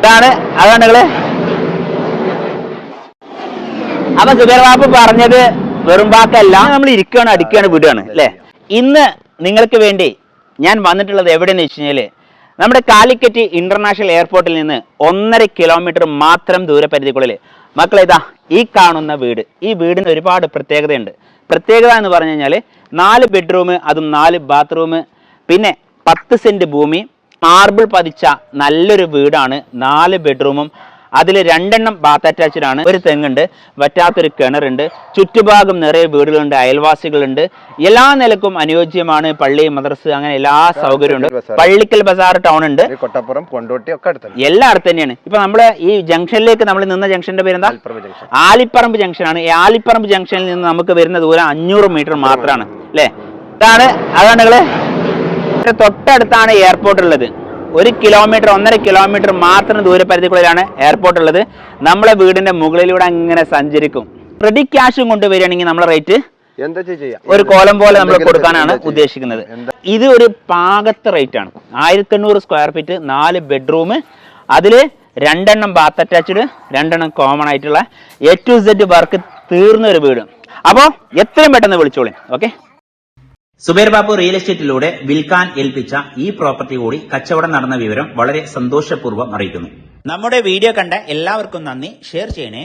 ഇതാണ് അതാണ് നിങ്ങള്. അപ്പൊ സുബൈർ ബാബു പറഞ്ഞത് വെറും വാക്കല്ല, നമ്മൾ ഇരിക്കുകയാണ് അടിക്കുകയാണ് വിടുകയാണ് അല്ലെ. ഇന്ന് നിങ്ങൾക്ക് വേണ്ടി ഞാൻ വന്നിട്ടുള്ളത് എവിടെയെന്ന് വെച്ച് കഴിഞ്ഞാല് നമ്മുടെ കാലിക്കറ്റ് ഇന്റർനാഷണൽ എയർപോർട്ടിൽ നിന്ന് 1.5 കിലോമീറ്റർ മാത്രം ദൂരപരിധിക്കുള്ളിൽ മക്കളെ ഇതാ ഈ കാണുന്ന വീട്. ഈ വീടിന് ഒരുപാട് പ്രത്യേകതയുണ്ട്. പ്രത്യേകത എന്ന് പറഞ്ഞു കഴിഞ്ഞാൽ 4 ബെഡ്റൂം, അതും 4 ബാത്റൂം, പിന്നെ 10 സെന്റ് ഭൂമി, മാർബിൾ പതിച്ച നല്ലൊരു വീടാണ്. 4 ബെഡ്റൂമും അതിൽ 2 ബാത്ത് അറ്റാച്ച്ഡ് ആണ്. ഒരു തെങ്ങുണ്ട്, വറ്റാത്തൊരു കിണറുണ്ട്, ചുറ്റുഭാഗം നിറയെ വീടുകളുണ്ട്, അയൽവാസികളുണ്ട്. എല്ലാ നിലക്കും അനുയോജ്യമാണ്. പള്ളി, മദ്രസ്, അങ്ങനെ എല്ലാ സൗകര്യമുണ്ട്. പള്ളിക്കൽ ബസാർ ടൗൺ ഉണ്ട്, കൊട്ടപ്പുറം, കൊണ്ടോട്ടി ഒക്കെ എല്ലാം അടുത്ത് തന്നെയാണ്. ഇപ്പൊ നമ്മള് ഈ ജംഗ്ഷനിലേക്ക് നമ്മൾ നിന്ന ജംഗ്ഷന്റെ പേരെന്താ? ആലിപ്പറമ്പ് ജംഗ്ഷൻ ആണ്. ഈ ആലിപ്പറമ്പ് ജംഗ്ഷനിൽ നിന്ന് നമുക്ക് വരുന്ന ദൂരം 500 മീറ്റർ മാത്രമാണ് അല്ലെ. അതാണ് നിങ്ങള് തൊട്ടടുത്താണ് എയർപോർട്ട് ഉള്ളത്. 1 കിലോമീറ്റർ 1.5 കിലോമീറ്റർ മാത്രം ദൂരപരിധിക്കുള്ളിലാണ് എയർപോർട്ട് ഉള്ളത്. നമ്മളെ വീടിന്റെ മുകളിലൂടെ അങ്ങനെ സഞ്ചരിക്കും. റെഡി ക്യാഷും കൊണ്ടുവരികയാണെങ്കിൽ നമ്മളെ റേറ്റ് ഒരു കോലം പോലെ നമ്മൾ കൊടുക്കാനാണ് ഉദ്ദേശിക്കുന്നത്. ഇത് ഒരു പാകത്തെ റേറ്റ് ആണ്. 1800 സ്ക്വയർ ഫീറ്റ്, 4 ബെഡ്റൂം, അതില് 2 ബാത്ത് അറ്റാച്ച്ഡ്, 2 കോമൺ ആയിട്ടുള്ള A to Z വർക്ക് തീർന്ന ഒരു വീട്. അപ്പോ എത്രയും പെട്ടെന്ന് വിളിച്ചോളി. ഓക്കെ. സുബൈർ ബാബു റിയൽ എസ്റ്റേറ്റിലൂടെ വിൽക്കാൻ ഏൽപ്പിച്ച ഈ പ്രോപ്പർട്ടി കൂടി കച്ചവടം നടന്ന വിവരം വളരെ സന്തോഷപൂർവ്വം അറിയിക്കുന്നു. നമ്മുടെ വീഡിയോ കണ്ട എല്ലാവർക്കും നന്ദി. ഷെയർ ചെയ്യണേ.